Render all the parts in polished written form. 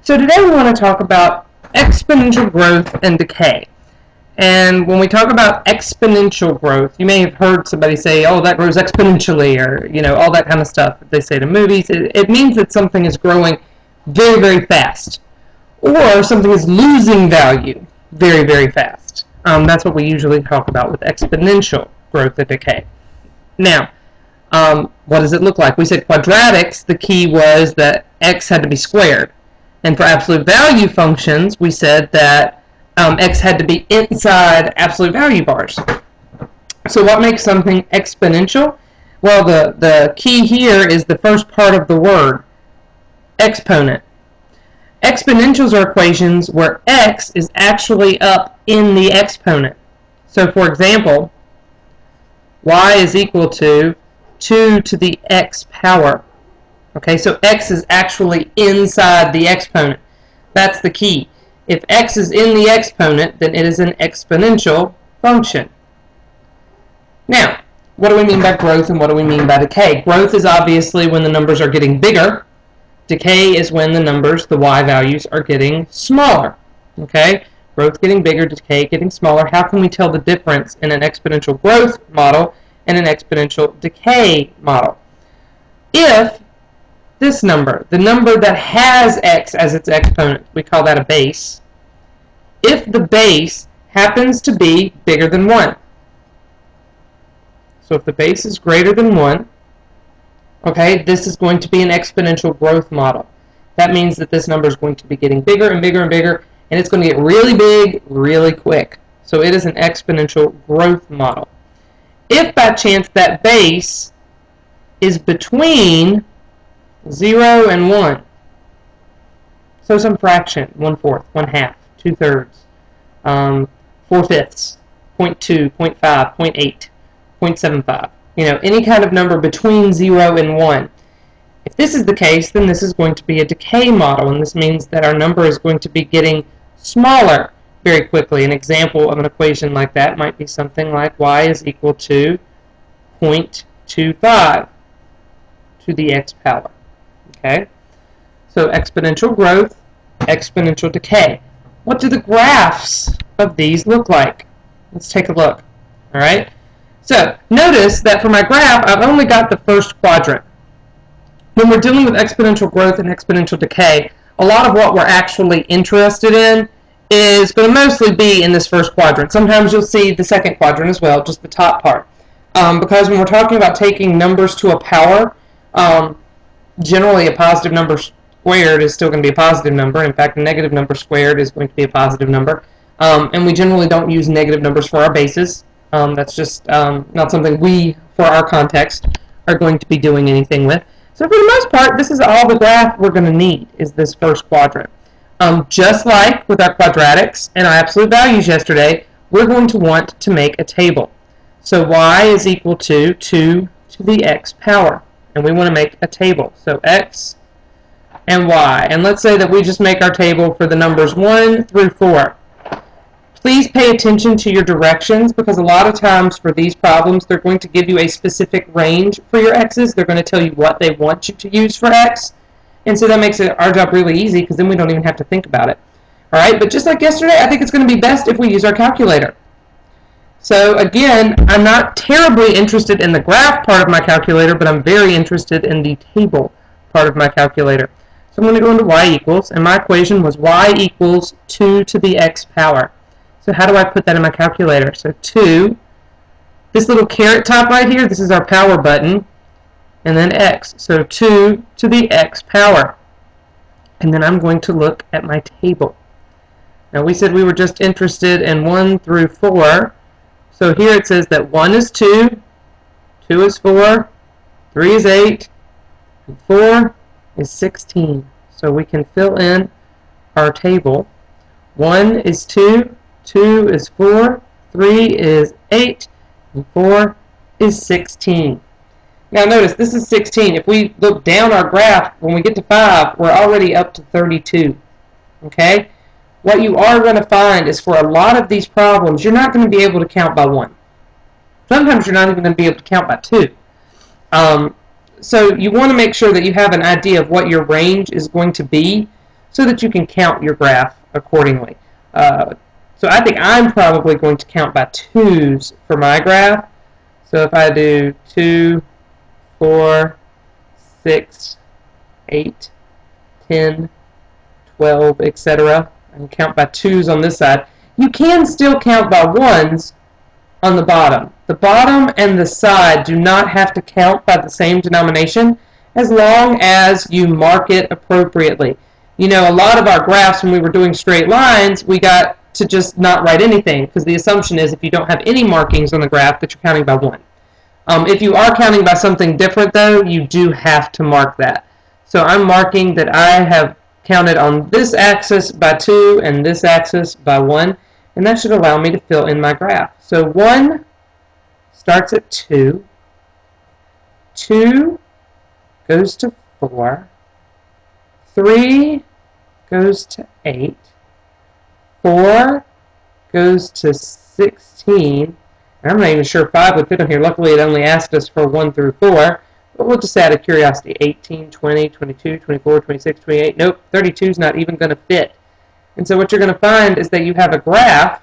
So today we want to talk about exponential growth and decay. And when we talk about exponential growth, you may have heard somebody say, oh, that grows exponentially, or, all that kind of stuff that they say to movies. It means that something is growing very, very fast, or something is losing value very, very fast. That's what we usually talk about with exponential growth and decay. Now, what does it look like? We said quadratics, the key was that x had to be squared. And for absolute value functions, we said that x had to be inside absolute value bars. So what makes something exponential? Well, the key here is the first part of the word, exponent. Exponentials are equations where x is actually up in the exponent. So for example, y is equal to 2 to the x power. Okay, so x is actually inside the exponent. That's the key. If x is in the exponent, then it is an exponential function. Now, what do we mean by growth and what do we mean by decay? Growth is obviously when the numbers are getting bigger. Decay is when the numbers, the y values, are getting smaller. Okay, growth getting bigger, decay getting smaller. How can we tell the difference in an exponential growth model and an exponential decay model? If this number, the number that has x as its exponent, we call that a base. If the base happens to be bigger than 1, so if the base is greater than 1, okay, this is going to be an exponential growth model. That means that this number is going to be getting bigger and bigger and bigger, and it's going to get really big really quick. So it is an exponential growth model. If by chance that base is between 0 and 1, so some fraction, 1/4, 1/2, 2/3, 4/5, 0.2, 0.5, 0.8, 0.75, any kind of number between 0 and 1. If this is the case, then this is going to be a decay model, and this means that our number is going to be getting smaller very quickly. An example of an equation like that might be something like y is equal to 0.25 to the x power. Okay, so exponential growth, exponential decay. What do the graphs of these look like? Let's take a look. All right. So notice that for my graph, I've only got the first quadrant. When we're dealing with exponential growth and exponential decay, a lot of what we're actually interested in is going to mostly be in this first quadrant. Sometimes you'll see the second quadrant as well, just the top part. Because when we're talking about taking numbers to a power, generally a positive number squared is still going to be a positive number. In fact, a negative number squared is going to be a positive number. And we generally don't use negative numbers for our bases. That's just not something we, for our context, are going to be doing anything with. So for the most part, this is all the graph we're going to need, is this first quadrant. Just like with our quadratics and our absolute values yesterday, we're going to want to make a table. So y is equal to 2 to the x power. And we want to make a table. So x and y. And let's say that we just make our table for the numbers 1 through 4. Please pay attention to your directions, because a lot of times for these problems, they're going to give you a specific range for your x's. They're going to tell you what they want you to use for x. And so that makes our job really easy, because then we don't even have to think about it. All right, but just like yesterday, I think it's going to be best if we use our calculator. So again, I'm not terribly interested in the graph part of my calculator, but I'm very interested in the table part of my calculator. So I'm going to go into y equals, and my equation was y equals 2 to the x power. So how do I put that in my calculator? So 2, this little caret top right here, this is our power button, and then x. So 2 to the x power. And then I'm going to look at my table. Now we said we were just interested in 1 through 4. So here it says that 1 is 2, 2 is 4, 3 is 8, and 4 is 16. So we can fill in our table. 1 is 2, 2 is 4, 3 is 8, and 4 is 16. Now notice, this is 16. If we look down our graph, when we get to 5, we're already up to 32. Okay? What you are going to find is for a lot of these problems, you're not going to be able to count by 1. Sometimes you're not even going to be able to count by 2. So you want to make sure that you have an idea of what your range is going to be. so that you can count your graph accordingly. So I think I'm probably going to count by 2's for my graph. So if I do 2, 4, 6, 8, 10, 12, etc., I can count by 2's on this side. You can still count by 1's on the bottom. The bottom and the side do not have to count by the same denomination as long as you mark it appropriately. You know, a lot of our graphs, when we were doing straight lines, we got to just not write anything, because the assumption is if you don't have any markings on the graph that you're counting by 1. If you are counting by something different, though, you do have to mark that. So I'm marking that I have counted on this axis by 2 and this axis by 1, and that should allow me to fill in my graph. So 1 starts at 2, 2 goes to 4, 3 goes to 8, 4 goes to 16, and I'm not even sure 5 would fit on here. Luckily, it only asked us for 1 through 4, but we'll just out of curiosity, 18, 20, 22, 24, 26, 28. Nope, 32 is not even going to fit. And so what you're going to find is that you have a graph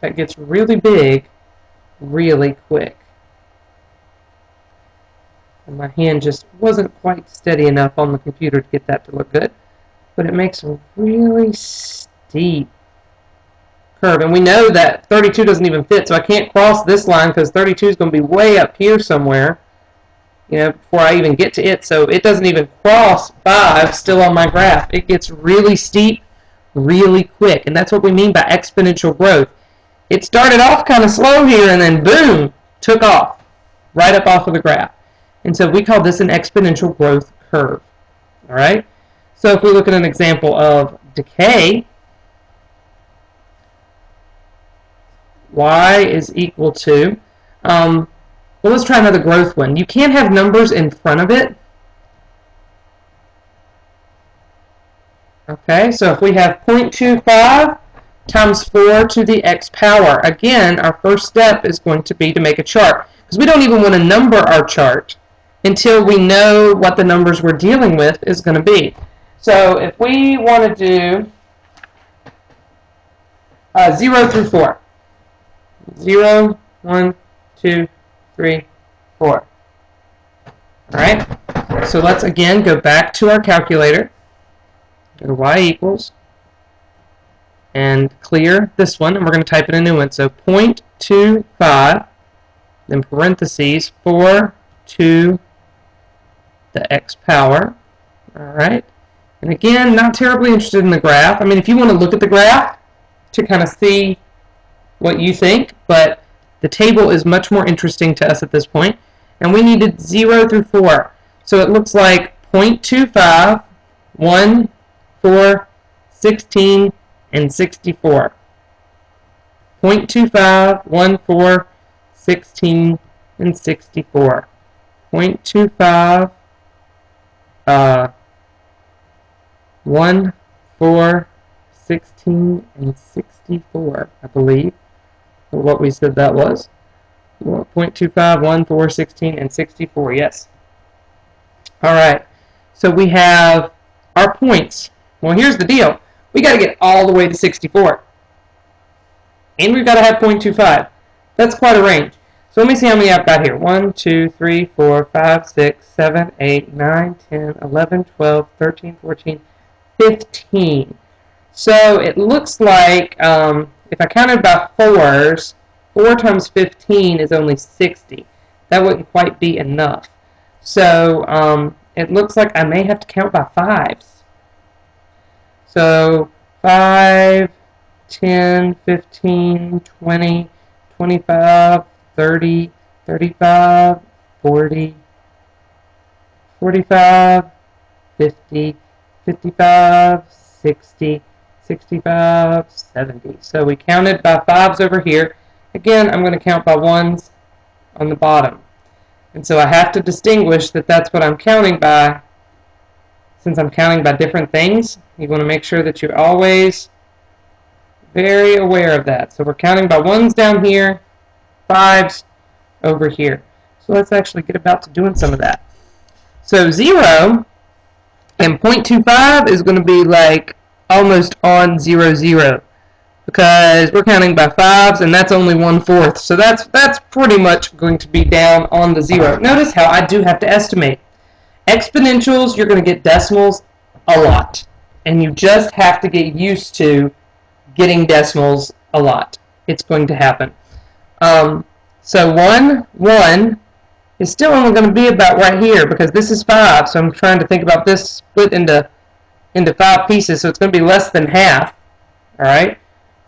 that gets really big really quick. And my hand just wasn't quite steady enough on the computer to get that to look good. But it makes a really steep curve. And we know that 32 doesn't even fit, so I can't cross this line because 32 is going to be way up here somewhere, you know, before I even get to it. So it doesn't even cross 5 still on my graph. It gets really steep really quick. And that's what we mean by exponential growth. It started off kind of slow here and then boom, took off right up off of the graph. And so we call this an exponential growth curve. All right? So if we look at an example of decay, y is equal to, well, let's try another growth one. You can't have numbers in front of it. Okay, so if we have 0.25 times 4 to the x power, again, our first step is going to be to make a chart, because we don't even want to number our chart until we know what the numbers we're dealing with is going to be. So if we want to do 0 through 4, 0, 1, 2, 3, 4. Alright, so let's again go back to our calculator, go to y equals, and clear this one, and we're going to type in a new one. So 0.25, then parentheses, 4 to the x power. Alright, and again, not terribly interested in the graph. I mean, if you want to look at the graph to kind of see what you think, but the table is much more interesting to us at this point. And we needed 0 through 4. So it looks like 0.25, 1, 4, 16, and 64. 0.25, 1, 4, 16, and 64. 0.25, 1, 4, 16, and 64, I believe, what we said that was. 0.25, 1, 4, 16, and 64, yes. Alright, so we have our points. Well, here's the deal. We got to get all the way to 64. And we've got to have 0.25. That's quite a range. So let me see how many I've got here. 1, 2, 3, 4, 5, 6, 7, 8, 9, 10, 11, 12, 13, 14, 15. So it looks like if I counted by 4s, 4 times 15 is only 60. That wouldn't quite be enough. So it looks like I may have to count by 5s. So 5, 10, 15, 20, 25, 30, 35, 40, 45, 50, 55, 60, 65, 70. So we counted by 5s over here. Again, I'm going to count by 1s on the bottom. And so I have to distinguish that that's what I'm counting by. Since I'm counting by different things, you want to make sure that you're always very aware of that. So we're counting by 1s down here, 5s over here. So let's actually get about to doing some of that. So 0 and 0.25 is going to be like almost on 0, 0. Because we're counting by fives, and that's only 1/4. So that's pretty much going to be down on the 0. Notice how I do have to estimate. Exponentials, you're going to get decimals a lot. And you just have to get used to getting decimals a lot. It's going to happen. So 1 is still only going to be about right here because this is 5. So I'm trying to think about this split into 5 pieces. So it's going to be less than half. All right.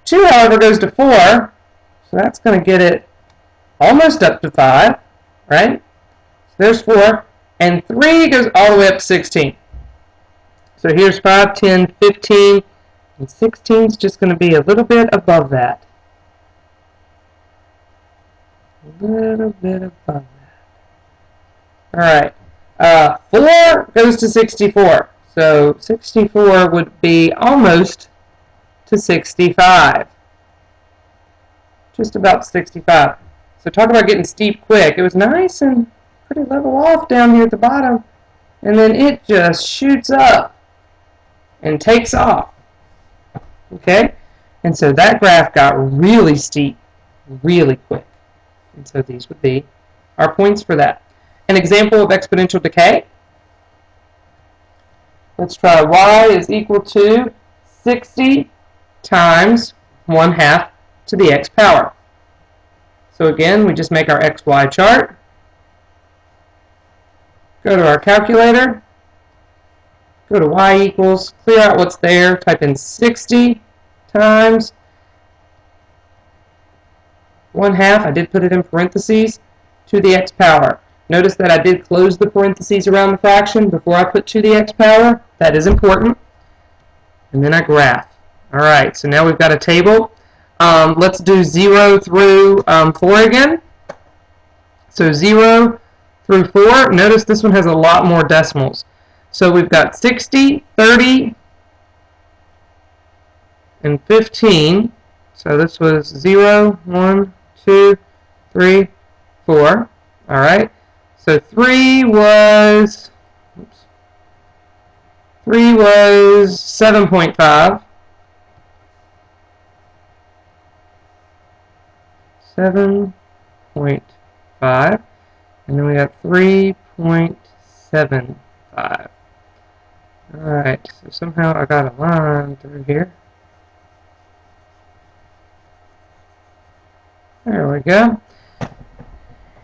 2, however, goes to 4. So that's going to get it almost up to 5. Right. So there's 4. And 3 goes all the way up to 16. So here's 5, 10, 15. And 16 is just going to be a little bit above that. A little bit above that. Alright. 4 goes to 64. So 64 would be almost to 65. Just about 65. So talk about getting steep quick. It was nice and pretty level off down here at the bottom. And then it just shoots up and takes off. Okay? And so that graph got really steep really quick. And so these would be our points for that. An example of exponential decay. Let's try y is equal to 60 times 1/2 to the x power. So again, we just make our xy chart. Go to our calculator. Go to y equals, clear out what's there, type in 60 times 1/2, I did put it in parentheses, to the x power. Notice that I did close the parentheses around the fraction before I put to the x power. That is important. And then I graph. Alright, so now we've got a table. Let's do 0 through 4 again. So 0 through 4. Notice this one has a lot more decimals. So we've got 60, 30, and 15. So this was 0, 1, 2, 3, 4. Alright. So 3 was 7.5. 7.5. And then we got 3.75. Alright, so somehow I got a line through here. There we go.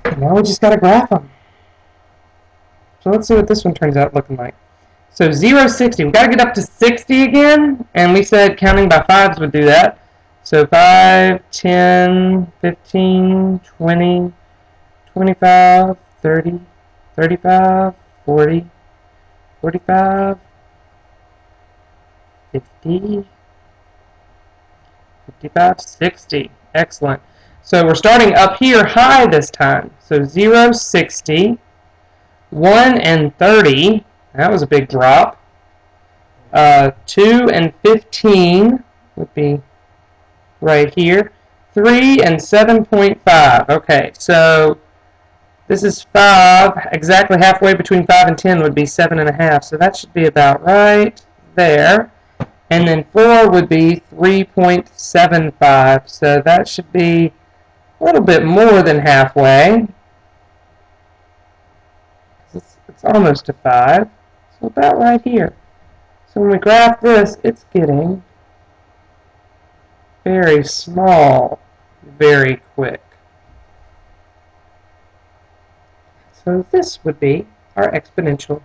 And now we just got to graph them. So let's see what this one turns out looking like. So 0, 60. We've got to get up to 60 again. And we said counting by fives would do that. So 5, 10, 15, 20, 25, 30, 35, 40, 45, 50, 55, 60. Excellent. So we're starting up here high this time. So 0, 60, 1 and 30. That was a big drop. 2 and 15 would be right here. 3 and 7.5. Okay, so this is 5. Exactly halfway between 5 and 10 would be 7.5. So that should be about right there. And then 4 would be 3.75. So that should be a little bit more than halfway. It's almost to 5. So about right here. So when we graph this, it's getting very small very quick. So this would be our exponential